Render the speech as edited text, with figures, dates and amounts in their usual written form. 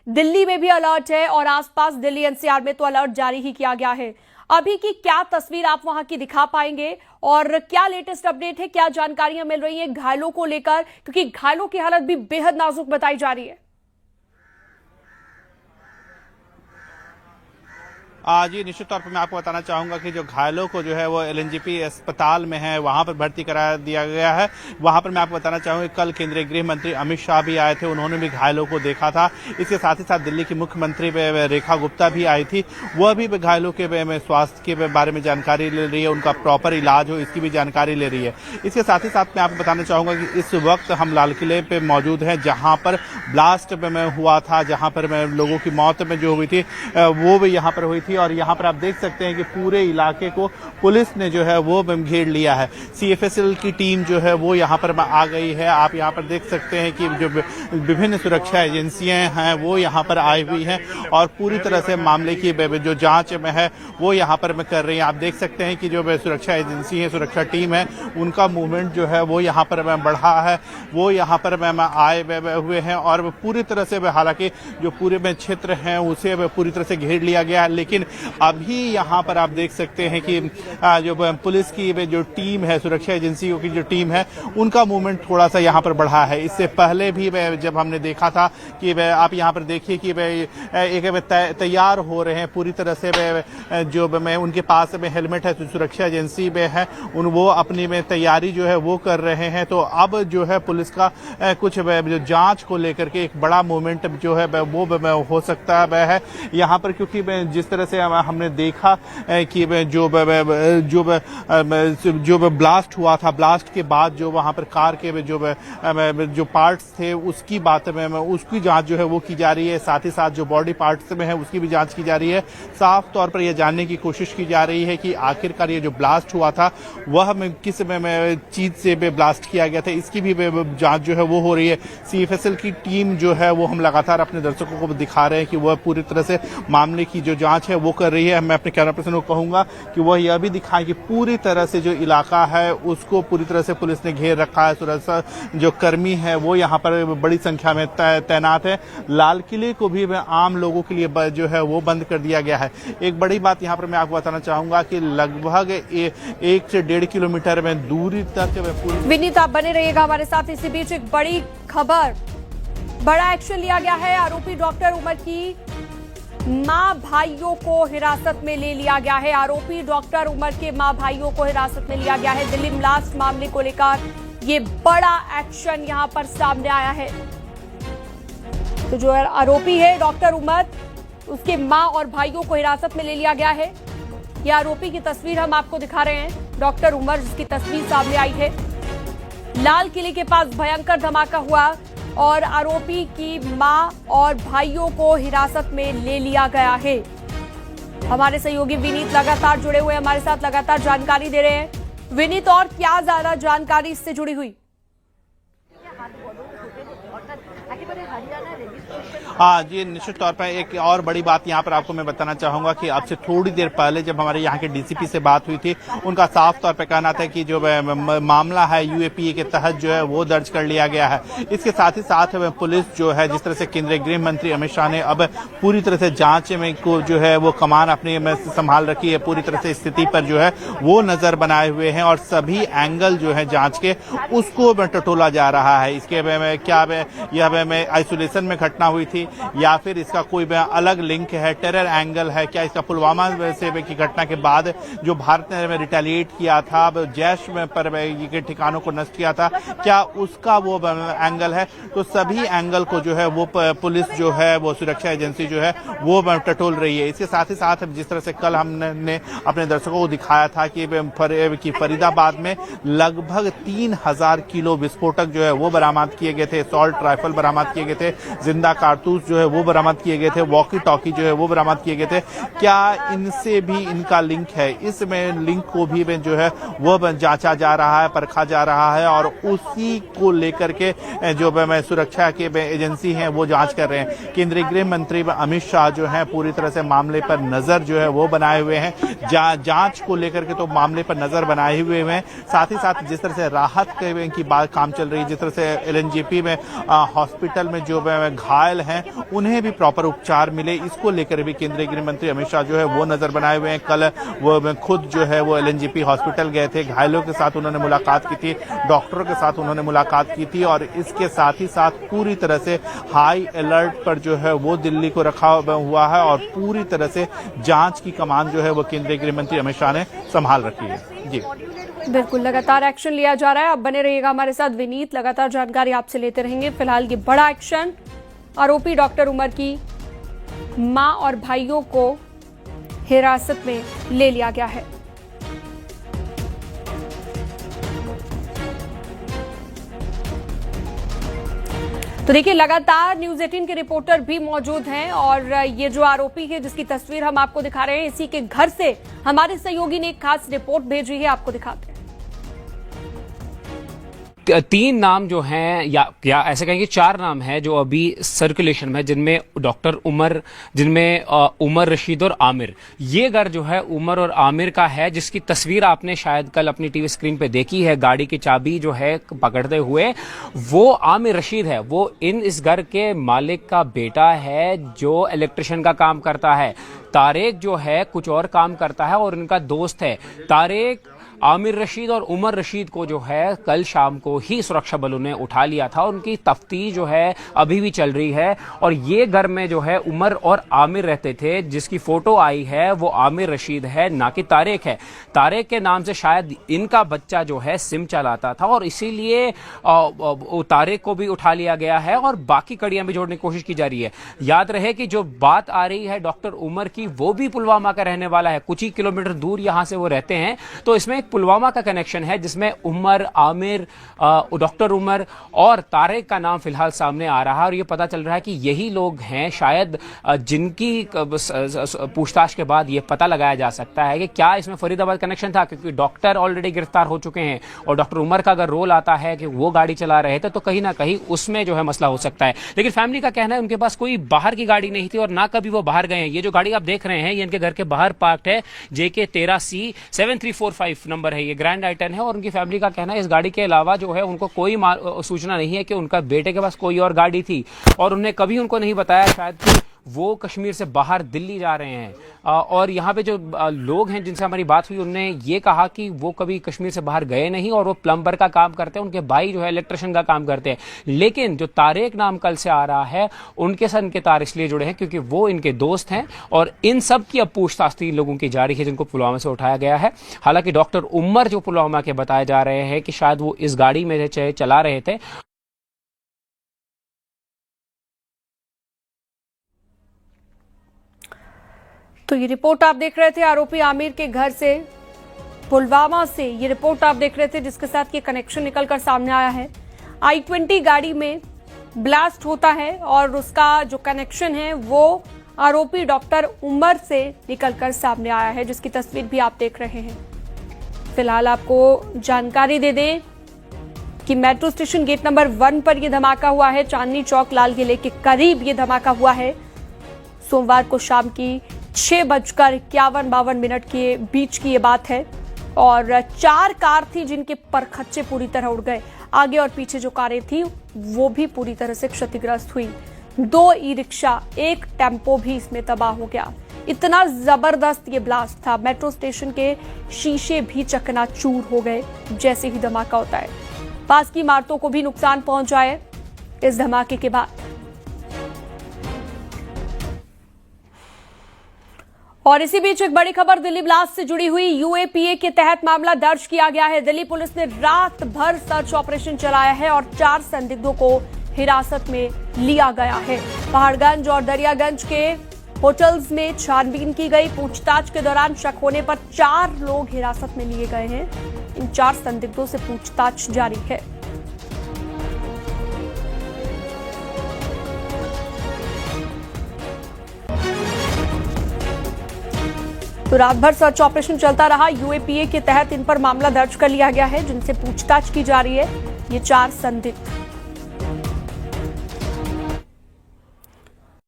दिल्ली में भी अलर्ट है और आसपास दिल्ली एनसीआर में तो अलर्ट जारी ही किया गया है। अभी की क्या तस्वीर आप वहां की दिखा पाएंगे और क्या लेटेस्ट अपडेट है, क्या जानकारियां मिल रही हैं घायलों को लेकर, क्योंकि घायलों की हालत भी बेहद नाजुक बताई जा रही है। जी निश्चित तौर पर मैं आपको बताना चाहूंगा कि जो घायलों को जो है वो एलएनजेपी अस्पताल में है, वहां पर भर्ती करा दिया गया है। वहां पर मैं आपको बताना चाहूंगा कल केंद्रीय गृह मंत्री अमित शाह भी आए थे, उन्होंने भी घायलों को देखा था। इसके साथ ही साथ दिल्ली की मुख्यमंत्री रेखा गुप्ता भी आई थी, वह भी घायलों के स्वास्थ्य के बारे में जानकारी ले रही है, उनका प्रॉपर इलाज हो इसकी भी जानकारी ले रही है। इसके साथ ही साथ मैं आपको बताना चाहूंगा कि इस वक्त हम लाल किले पे मौजूद हैं, जहां पर ब्लास्ट में हुआ था, जहां पर लोगों की मौत में जो हुई थी वो भी यहाँ पर हुई थी। और यहाँ पर आप देख सकते हैं कि पूरे इलाके को पुलिस ने जो है वो घेर लिया है। सीएफएसएल की टीम जो है वो यहाँ पर आ गई है। आप यहाँ पर देख सकते हैं कि जो विभिन्न सुरक्षा एजेंसियां हैं वो यहाँ पर आई हुई हैं और पूरी तरह से मामले की जो जांच में है वो यहाँ पर कर रही है। आप देख सकते हैं कि जो सुरक्षा एजेंसी है, सुरक्षा टीम है, उनका मूवमेंट जो है वो यहाँ पर बढ़ा है, वो यहाँ पर आए हुए हैं और पूरी तरह से हालांकि जो पूरे क्षेत्र है उसे पूरी तरह से घेर लिया गया है। लेकिन अभी यहाँ पर आप देख सकते हैं कि जो पुलिस की जो टीम है, सुरक्षा एजेंसियों की जो टीम है, उनका मूवमेंट थोड़ा सा यहाँ पर बढ़ा है। इससे पहले भी जब हमने देखा था कि आप यहाँ पर देखिए कि एक तैयार हो रहे हैं पूरी तरह से, जो उनके पास में हेलमेट है, सुरक्षा एजेंसी में है, वो अपनी में तैयारी जो है वो कर रहे हैं। तो अब जो है पुलिस का कुछ जो जांच को लेकर के एक बड़ा मूवमेंट जो है वो हो सकता है यहाँ पर, क्योंकि जिस तरह से हमने देखा कि जो ब्लास्ट हुआ था, ब्लास्ट के बाद जो वहां पर कार के जो पार्ट्स थे उसकी बात में उसकी जांच जो है वो की जा रही है। साथ ही साथ जो बॉडी पार्ट्स में है उसकी भी जांच की जा रही है। साफ तौर पर यह जानने की कोशिश की जा रही है कि आखिरकार ये जो ब्लास्ट हुआ था वह किस चीज से ब्लास्ट किया गया था, इसकी भी जांच जो है वो हो रही है। सीएफएसएल की टीम जो है वो हम लगातार अपने दर्शकों को दिखा रहे हैं कि वह पूरी तरह से मामले की जो जांच है वो कर रही है। मैं अपने कैमरा पर्सन को कहूंगा कि वह यह भी दिखाएं कि पूरी तरह से जो इलाका है उसको पूरी तरह से पुलिस ने घेर रखा है। सुरक्षा जो कर्मी है वो यहाँ पर बड़ी संख्या में तैनात है। लाल किले को भी आम लोगों के लिए जो है वो बंद कर दिया गया है। एक बड़ी बात यहाँ पर मैं आपको बताना चाहूंगा कि लगभग 1 से 1.5 किलोमीटर में दूरी तक विनीत, आप बने रहिएगा हमारे साथ। इसी बीच एक बड़ी खबर, बड़ा एक्शन लिया गया है। आरोपी डॉक्टर उमर की मां भाइयों को हिरासत में ले लिया गया है। आरोपी डॉक्टर उमर के मां भाइयों को हिरासत में लिया गया है। दिल्ली ब्लास्ट मामले को लेकर ये बड़ा एक्शन यहां पर सामने आया है। तो जो आरोपी है डॉक्टर उमर, उसके मां और भाइयों को हिरासत में ले लिया गया है। ये आरोपी की तस्वीर हम आपको दिखा रहे हैं। डॉक्टर उमर जिसकी तस्वीर सामने आई है। लाल किले के पास भयंकर धमाका हुआ और आरोपी की मां और भाइयों को हिरासत में ले लिया गया है। हमारे सहयोगी विनीत लगातार जुड़े हुए हमारे साथ, लगातार जानकारी दे रहे हैं। विनीत, और क्या ज्यादा जानकारी इससे जुड़ी हुई? जी निश्चित तौर पर एक और बड़ी बात यहाँ पर आपको मैं बताना चाहूंगा कि अब से थोड़ी देर पहले जब हमारे यहाँ के डीसीपी से बात हुई थी, उनका साफ तौर पर कहना था कि जो मामला है यूएपीए के तहत जो है वो दर्ज कर लिया गया है। इसके साथ ही साथ पुलिस जो है, जिस तरह से केंद्रीय गृह मंत्री अमित शाह ने अब पूरी तरह से जांच में को जो है वो कमान अपने में संभाल रखी है, पूरी तरह से स्थिति पर जो है वो नजर बनाए हुए हैं और सभी एंगल जो है जांच के उसको टटोला जा रहा है। इसके क्या यह आइसोलेशन में घटना हुई थी या फिर इसका कोई अलग लिंक है, टेरर एंगल है, क्या इसका पुलवामा से की घटना के बाद जो भारत ने रिटेलिएट किया था, जैश में पर के ठिकानों को नष्ट किया था, क्या उसका वो एंगल है। तो सभी एंगल को जो है वो पुलिस जो है वो सुरक्षा एजेंसी जो है वो टटोल रही है। इसके साथ ही साथ जिस तरह से कल हमने अपने दर्शकों को दिखाया था कि फरीदाबाद में लगभग 3000 किलो विस्फोटक जो है वो बरामद किए गए थे, सॉल्ट राइफल बरामद किए गए थे, जिंदा कारतूस जो है वो बरामद किए गए थे, वॉकी टॉकी जो है वो बरामद किए गए थे। क्या इनसे भी इनका लिंक है? इसमें लिंक को भी जो है वो जांचा जा रहा है, परखा जा रहा है और उसी को लेकर के जो सुरक्षा के एजेंसी हैं वो जांच कर रहे हैं। केंद्रीय गृह मंत्री अमित शाह जो है पूरी तरह से मामले पर नजर जो है वो बनाए हुए हैं। जांच को लेकर के तो मामले पर नजर बनाए हुए हैं। साथ ही साथ जिस तरह से राहत की बात काम चल रही है, जिस तरह से एलएनजेपी में हॉस्पिटल में जो घायल हैं उन्हें भी प्रॉपर उपचार मिले, इसको लेकर भी केंद्रीय गृह मंत्री अमित शाह जो है वो नजर बनाए हुए हैं। कल वो खुद जो है वो एलएनजेपी हॉस्पिटल गए थे, घायलों के साथ उन्होंने मुलाकात की थी, डॉक्टरों के साथ उन्होंने मुलाकात की थी और इसके साथ ही साथ पूरी तरह से हाई अलर्ट पर जो है वो दिल्ली को रखा हुआ है और पूरी तरह से जांच की कमान जो है वो केंद्रीय गृह मंत्री अमित शाह ने संभाल रखी है। जी बिल्कुल, लगातार एक्शन लिया जा रहा है। अब बने रहिएगा हमारे साथ विनीत, लगातार जानकारी आपसे लेते रहेंगे। फिलहाल ये बड़ा एक्शन, आरोपी डॉक्टर उमर की मां और भाइयों को हिरासत में ले लिया गया है। तो देखिए, लगातार न्यूज़ 18 के रिपोर्टर भी मौजूद हैं और ये जो आरोपी है जिसकी तस्वीर हम आपको दिखा रहे हैं, इसी के घर से हमारे सहयोगी ने एक खास रिपोर्ट भेजी है, आपको दिखाते हैं। 3 नाम जो हैं या ऐसे कहेंगे 4 नाम हैं जो अभी सर्कुलेशन में, जिनमें डॉक्टर उमर, जिनमें उमर, रशीद और आमिर। ये घर जो है उमर और आमिर का है, जिसकी तस्वीर आपने शायद कल अपनी टीवी स्क्रीन पे देखी है। गाड़ी की चाबी जो है पकड़ते हुए वो आमिर रशीद है, वो इस घर के मालिक का बेटा है जो इलेक्ट्रिशियन का काम करता है। तारेक जो है कुछ और काम करता है और इनका दोस्त है। तारेक, आमिर रशीद और उमर रशीद को जो है कल शाम को ही सुरक्षा बलों ने उठा लिया था। उनकी तफ्तीश जो है अभी भी चल रही है और ये घर में जो है उमर और आमिर रहते थे। जिसकी फोटो आई है वो आमिर रशीद है, ना कि तारेक है। तारेक के नाम से शायद इनका बच्चा जो है सिम चलाता था और इसीलिए तारेक को भी उठा लिया गया है और बाकी कड़ियां भी जोड़ने की कोशिश की जा रही है। याद रहे कि जो बात आ रही है डॉक्टर उमर की, वो भी पुलवामा का रहने वाला है, कुछ ही किलोमीटर दूर यहां से वो रहते हैं। तो इसमें पुलवामा का कनेक्शन है जिसमें उमर, आमिर, डॉक्टर उमर और तारेक का नाम फिलहाल सामने आ रहा है और ये पता चल रहा है कि यही लोग हैं शायद जिनकी पूछताछ के बाद ये पता लगाया जा सकता है कि क्या इसमें फरीदाबाद कनेक्शन था, क्योंकि डॉक्टर ऑलरेडी गिरफ्तार हो चुके हैं और डॉक्टर उमर का अगर रोल आता है कि वो गाड़ी चला रहे थे तो कहीं ना कहीं उसमें जो है मसला हो सकता है। लेकिन फैमिली का कहना है उनके पास कोई बाहर की गाड़ी नहीं थी और ना कभी वो बाहर गए हैं। ये जो गाड़ी आप देख रहे हैं ये इनके घर के बाहर पार्क्ड है, JK 13C 7345 नंबर है, ये ग्रैंड आइटन है और उनकी फैमिली का कहना है इस गाड़ी के अलावा जो है उनको कोई सूचना नहीं है कि उनका बेटे के पास कोई और गाड़ी थी और उन्हें कभी उनको नहीं बताया शायद कि वो कश्मीर से बाहर दिल्ली जा रहे हैं। और यहाँ पे जो लोग हैं जिनसे हमारी बात हुई उन्होंने ये कहा कि वो कभी कश्मीर से बाहर गए नहीं और वो प्लम्बर का काम करते हैं, उनके भाई जो है इलेक्ट्रिशियन का काम करते हैं। लेकिन जो तारेक नाम कल से आ रहा है उनके साथ इनके तार इसलिए जुड़े हैं क्योंकि वो इनके दोस्त हैं और इन सब की अब पूछताछ 3 लोगों की जारी है जिनको पुलवामा से उठाया गया है। हालांकि डॉक्टर उमर जो पुलवामा के बताए जा रहे हैं कि शायद वो इस गाड़ी में चला रहे थे। तो ये रिपोर्ट आप देख रहे थे आरोपी आमिर के घर से पुलवामा से, ये रिपोर्ट आप देख रहे थे जिसके साथ ये कनेक्शन निकलकर सामने आया है। I-20 गाड़ी में ब्लास्ट होता है और उसका जो कनेक्शन है वो आरोपी डॉक्टर उमर से निकलकर सामने आया है, जिसकी तस्वीर भी आप देख रहे हैं। फिलहाल आपको जानकारी दे दें कि मेट्रो स्टेशन गेट नंबर 1 पर यह धमाका हुआ है। चांदनी चौक लाल किले के करीब ये धमाका हुआ है। सोमवार को शाम की 6:51-52 के बीच की ये बात है और 4 कार थी जिनके परखच्चे पूरी तरह उड़ गए। आगे और पीछे जो कारें थी वो भी पूरी तरह से क्षतिग्रस्त हुई। 2 ई-रिक्शा, 1 टेम्पो भी इसमें तबाह हो गया। इतना जबरदस्त ये ब्लास्ट था, मेट्रो स्टेशन के शीशे भी चकनाचूर हो गए जैसे ही धमाका होता है। पास की इमारतों को भी नुकसान पहुंचा है इस धमाके के बाद। और इसी बीच एक बड़ी खबर दिल्ली ब्लास्ट से जुड़ी हुई। UAPA के तहत मामला दर्ज किया गया है। दिल्ली पुलिस ने रात भर सर्च ऑपरेशन चलाया है और 4 संदिग्धों को हिरासत में लिया गया है। पहाड़गंज और दरियागंज के होटल्स में छानबीन की गई। पूछताछ के दौरान शक होने पर 4 लोग हिरासत में लिए गए हैं। इन 4 संदिग्धों से पूछताछ जारी है। तो रात भर सर्च ऑपरेशन चलता रहा। UAPA के तहत इन पर मामला दर्ज कर लिया गया है जिनसे पूछताछ की जा रही है। ये 4 संदिग्ध